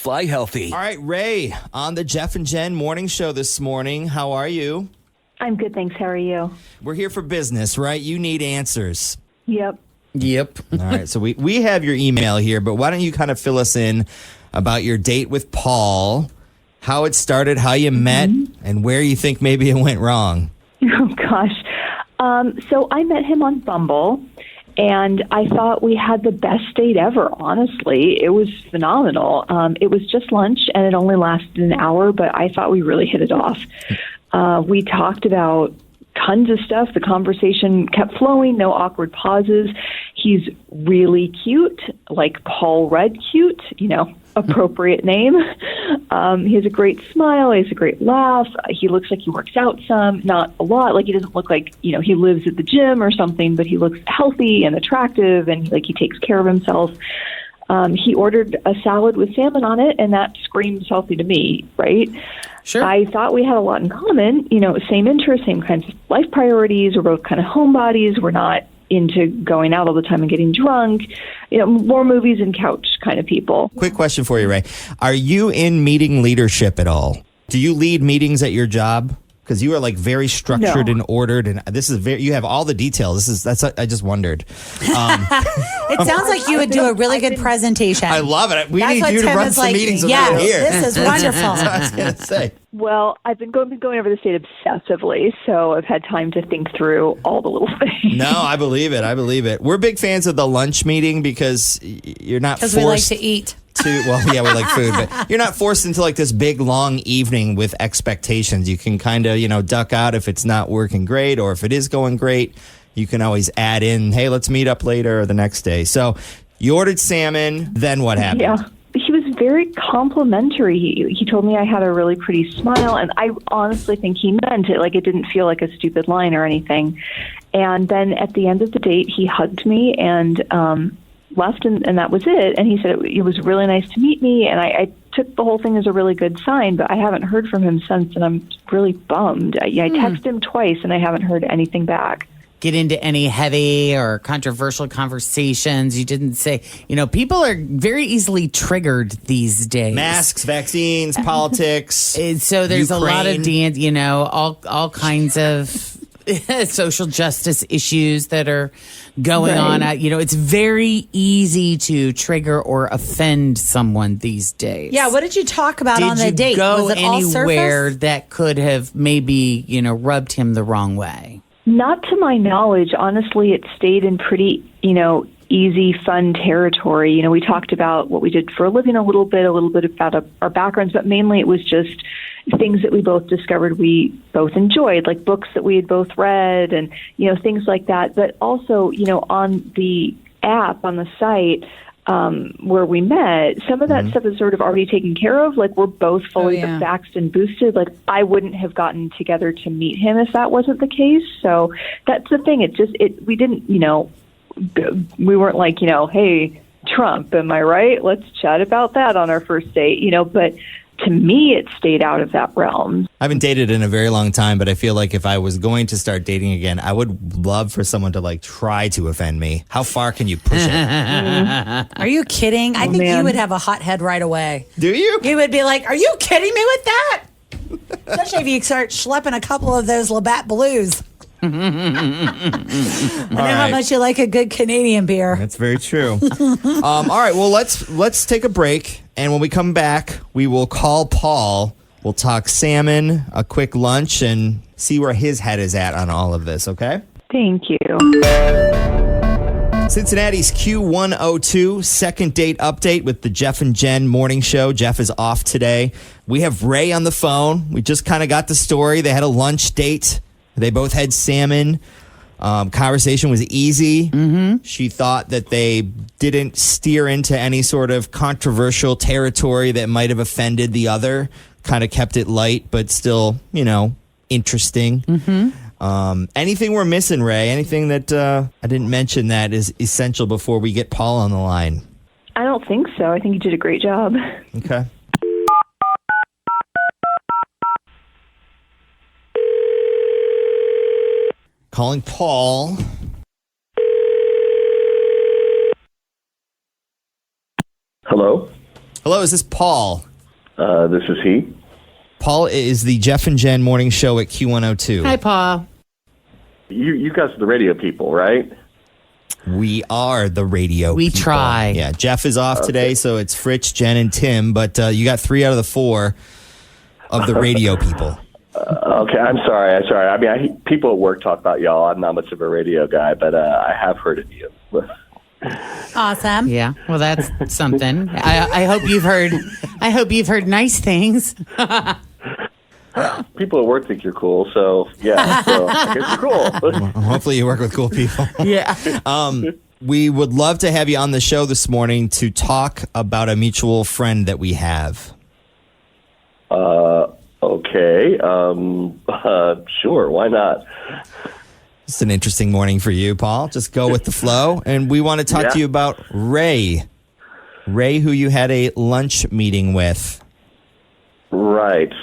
fly healthy. All right, Ray, on the Jeff and Jenn morning show this morning. How are you? I'm good, thanks. How are you? We're here for business, right? You need answers. Yep. All right, so we have your email here, but why don't you kind of fill us in about your date with Paul, how it started, how you met, and where you think maybe it went wrong. Oh, gosh. So I met him on Bumble, and I thought we had the best date ever, honestly. It was phenomenal. It was just lunch, and it only lasted an hour, but I thought we really hit it off. We talked about tons of stuff. The conversation kept flowing, no awkward pauses. He's really cute, like Paul Rudd cute, appropriate name. He has a great smile. He has a great laugh. He looks like he works out some, not a lot. Like he doesn't look like, he lives at the gym or something, but he looks healthy and attractive and like he takes care of himself. He ordered a salad with salmon on it, and that screams healthy to me, right? Sure. I thought we had a lot in common, same interests, same kinds of life priorities. We're both kind of homebodies. We're not into going out all the time and getting drunk, more movies and couch kind of people. Quick question for you, Ray. Are you in meeting leadership at all? Do you lead meetings at your job? Because you are like very structured and ordered, and this is you have all the details. I just wondered. It sounds like you would do a really good presentation. I love it. We That's need what you to Tim run is some like, meetings yeah, around here. This is wonderful. That's what I was going to say. Well, I've been going over the state obsessively, so I've had time to think through all the little things. No, I believe it. We're big fans of the lunch meeting because you're not forced. Because we like to eat. Well, yeah, we like food, but you're not forced into like this big long evening with expectations. You can kind of, duck out if it's not working great, or if it is going great, you can always add in, hey, let's meet up later or the next day. So you ordered salmon, then what happened? Yeah. He was very complimentary. He told me I had a really pretty smile, and I honestly think he meant it. Like, it didn't feel like a stupid line or anything. And then at the end of the date, he hugged me and left, and that was it. And he said it was really nice to meet me, and I took the whole thing as a really good sign, but I haven't heard from him since, and I'm really bummed. I texted him twice, and I haven't heard anything back. Get into any heavy or controversial conversations. You didn't say, people are very easily triggered these days. Masks, vaccines, politics. So there's Ukraine. a lot of dance, all kinds of social justice issues that are going on. It's very easy to trigger or offend someone these days. Yeah, what did you talk about on the date? Did you go Was it all anywhere surface? that could have maybe, rubbed him the wrong way? Not to my knowledge. Honestly, it stayed in pretty, easy, fun territory. We talked about what we did for a living a little bit about our backgrounds, but mainly it was just things that we both discovered we both enjoyed, like books that we had both read and, things like that. But also, on the app, on the site, where we met, some of that stuff is sort of already taken care of. Like, we're both fully vaxxed and boosted. Like, I wouldn't have gotten together to meet him if that wasn't the case. So that's the thing. We didn't, we weren't like, hey, Trump, am I right? Let's chat about that on our first date, but to me, it stayed out of that realm. I haven't dated in a very long time, but I feel like if I was going to start dating again, I would love for someone to try to offend me. How far can you push it? Are you kidding? I think you would have a hot head right away. Do you? You would be like, are you kidding me with that? Especially if you start schlepping a couple of those Labatt Blues. I know how much you like a good Canadian beer. That's very true. All right, well, let's take a break, and when we come back, we will call Paul. We'll talk salmon, a quick lunch, and see where his head is at on all of this, okay? Thank you. Cincinnati's Q102 second date update with the Jeff and Jenn morning show. Jeff is off today. We have Ray on the phone. We just kind of got the story. They had a lunch date. They both had salmon. Conversation was easy. Mm-hmm. She thought that they didn't steer into any sort of controversial territory that might have offended the other. Kind of kept it light, but still, interesting. Mm-hmm. Anything we're missing, Ray? Anything that I didn't mention that is essential before we get Paul on the line? I don't think so. I think you did a great job. Okay. Calling Paul. Hello? Hello, is this Paul? This is he. Paul is the Jeff and Jen morning show at Q102. Hi, Paul. You guys are the radio people, right? We are the radio We people. try. Yeah, Jeff is off today, so it's Fritz, Jen, and Tim, but you got 3 out of the 4 of the radio people. Okay, I'm sorry. I mean, people at work talk about y'all. I'm not much of a radio guy, but I have heard of you. Awesome. Yeah, well, that's something. I hope you've heard. I hope you've heard nice things. People at work think you're cool, so yeah. So I guess you're cool. Hopefully you work with cool people. Yeah. We would love to have you on the show this morning to talk about a mutual friend that we have. Okay. Sure. Why not? It's an interesting morning for you, Paul. Just go with the flow. And we want to talk to you about Ray. Ray, who you had a lunch meeting with. Right.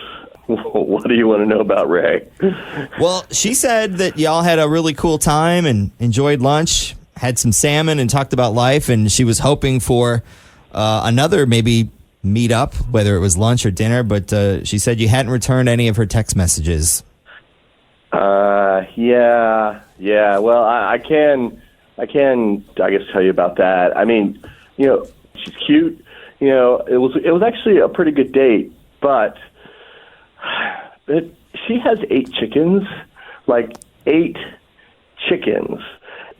What do you want to know about Ray? Well, she said that y'all had a really cool time and enjoyed lunch, had some salmon and talked about life. And she was hoping for another maybe meet up, whether it was lunch or dinner. But she said you hadn't returned any of her text messages. Yeah. Well, I can, I guess, tell you about that. I mean, she's cute. It was actually a pretty good date, but she has 8 chickens, like 8 chickens,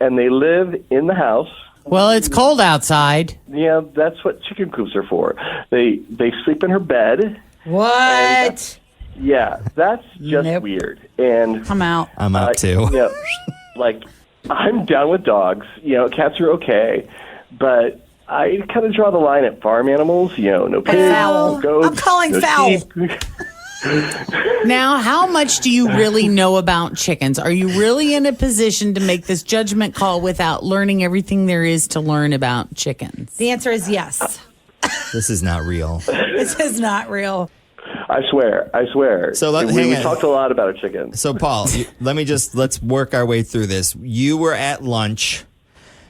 and they live in the house. Well, it's cold outside. Yeah, that's what chicken coops are for. They sleep in her bed. What? Yeah, that's just weird. And I'm out. I'm out too. I'm down with dogs. Cats are okay, but I kind of draw the line at farm animals. No pigs, no goats. I'm calling no foul. sheep. Now, how much do you really know about chickens? Are you really in a position to make this judgment call without learning everything there is to learn about chickens? The answer is yes. This is not real. This is not real. I swear. So we hang on. talked a lot about a chicken. So, Paul, let's work our way through this. You were at lunch.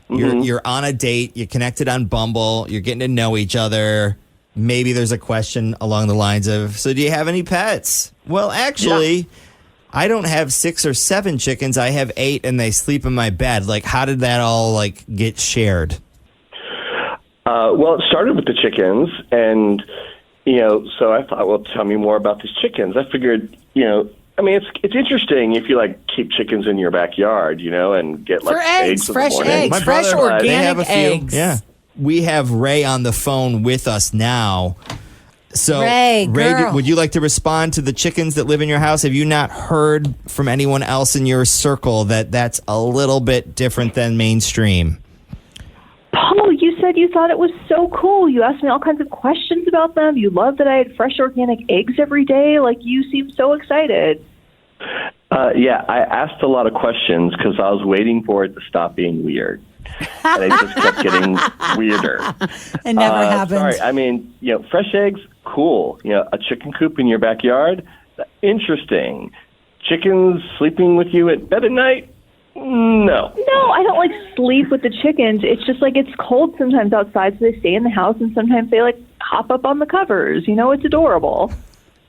You're on a date. You connected on Bumble. You're getting to know each other. Maybe there's a question along the lines of, so do you have any pets? Well, actually, I don't have 6 or 7 chickens. I have 8, and they sleep in my bed. Like, how did that all get shared? Well, it started with the chickens, and so I thought, well, tell me more about these chickens. I figured, I mean, it's interesting if you keep chickens in your backyard, and get For eggs, in the fresh morning. eggs, My fresh brother, they have organic a few. eggs. Yeah. We have Ray on the phone with us now. So, Ray, girl. would you like to respond to the chickens that live in your house? Have you not heard from anyone else in your circle that that's a little bit different than mainstream? Paul, you said you thought it was so cool. You asked me all kinds of questions about them. You loved that I had fresh organic eggs every day. You seemed so excited. Yeah, I asked a lot of questions because I was waiting for it to stop being weird. And it just kept getting weirder. It never happened. Sorry, I mean, fresh eggs, cool. A chicken coop in your backyard, interesting. Chickens sleeping with you at bed at night? No. No, I don't sleep with the chickens. It's just it's cold sometimes outside, so they stay in the house, and sometimes they hop up on the covers. It's adorable.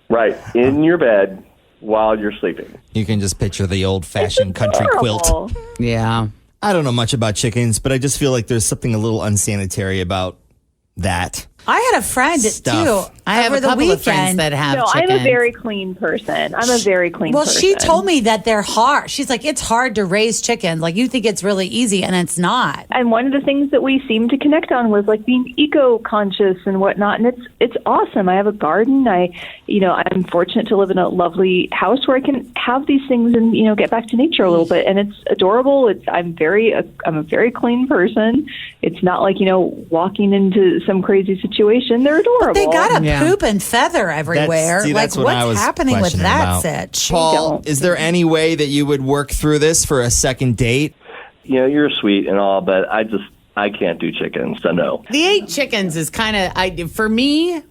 Right, in your bed while you're sleeping. You can just picture the old-fashioned country quilt. Yeah. I don't know much about chickens, but I just feel like there's something a little unsanitary about that. I had a friend Stuff. too. I have over a couple the of friends weekend. that have No, chickens. I'm a very clean person. Well, she told me that they're hard. She's like, it's hard to raise chickens. You think it's really easy, and it's not. And one of the things that we seem to connect on was being eco-conscious and whatnot, and it's awesome. I have a garden. I'm fortunate to live in a lovely house where I can have these things and get back to nature a little bit, and it's adorable. I'm a very clean person. It's not walking into some crazy situation. They're adorable. They gotta poop and feather everywhere. That's what I was what's happening with questioning that about. sitch? Paul, is there any way that you would work through this for a second date? You're sweet and all, but I can't do chickens, so no. The 8 chickens is kind of, for me,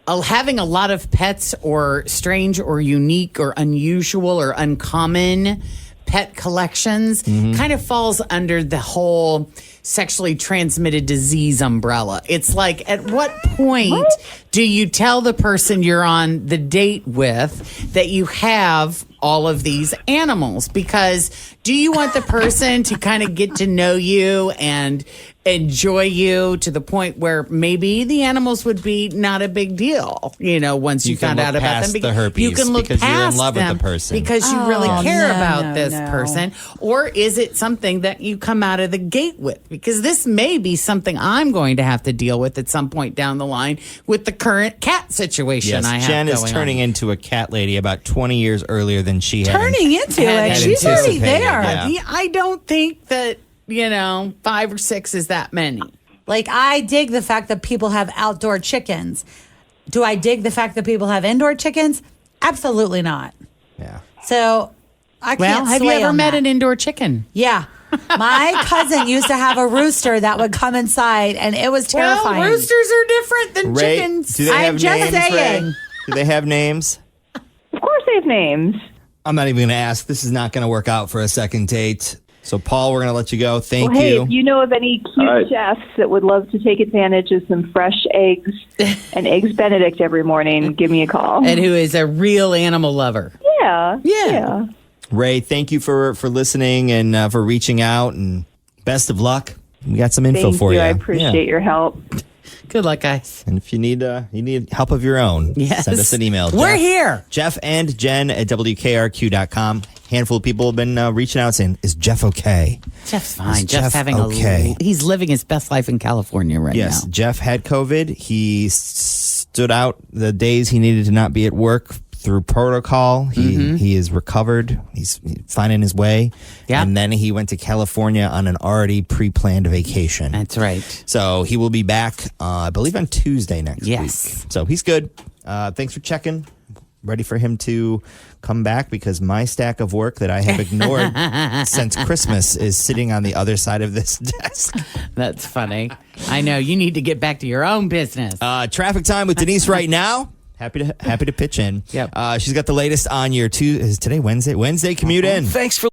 having a lot of pets or strange or unique or unusual or uncommon pet collections kind of falls under the whole sexually transmitted disease umbrella. It's like, at what point do you tell the person you're on the date with that you have all of these animals? Because do you want the person to kind of get to know you and enjoy you to the point where maybe the animals would be not a big deal, once you found out about them? The herpes, you can look because past you're in love them with the person. because you really care about no, this no. person. Or is it something that you come out of the gate with? Because this may be something I'm going to have to deal with at some point down the line with the current cat situation Yes, I have Jen is going turning on. into a cat lady about 20 years earlier than she had. Turning into Had it. She's already anticipated, there. yeah. I don't think that, 5 or 6 is that many. Like, I dig the fact that people have outdoor chickens. Do I dig the fact that people have indoor chickens? Absolutely not. Yeah. So I Well, can't have you sway ever on met that. an indoor chicken? Yeah. My cousin used to have a rooster that would come inside, and it was terrifying. Well, roosters are different than Ray, chickens. do they I'm have just names, saying. Ray? Do they have names? Of course, they have names. I'm not even going to ask. This is not going to work out for a second date. So, Paul, we're going to let you go. Thank Well, hey, you. if you know of any cute All right. chefs that would love to take advantage of some fresh eggs and eggs Benedict every morning, give me a call. And who is a real animal lover. Yeah. Ray, thank you for listening and for reaching out, and best of luck. We got some info Thank for you. I appreciate your help. Good luck, guys. And if you need help of your own, Yes. send us an email. We're here. Jeff and Jen at WKRQ.com. Handful of people have been reaching out saying, is Jeff okay? Jeff's fine. Is Jeff's Jeff having okay? he's living his best life in California right Yes, now. Jeff had COVID. He stood out the days he needed to not be at work through protocol. He is recovered. He's finding his way. Yeah. And then he went to California on an already pre-planned vacation. That's right. So he will be back, I believe, on Tuesday next Yes. week. So he's good. Thanks for checking. Ready for him to come back because my stack of work that I have ignored since Christmas is sitting on the other side of this desk. That's funny. I know. You need to get back to your own business. Traffic time with Denise right now. Happy to pitch in. Yep. She's got the latest on your is today Wednesday? Wednesday commute in. Thanks for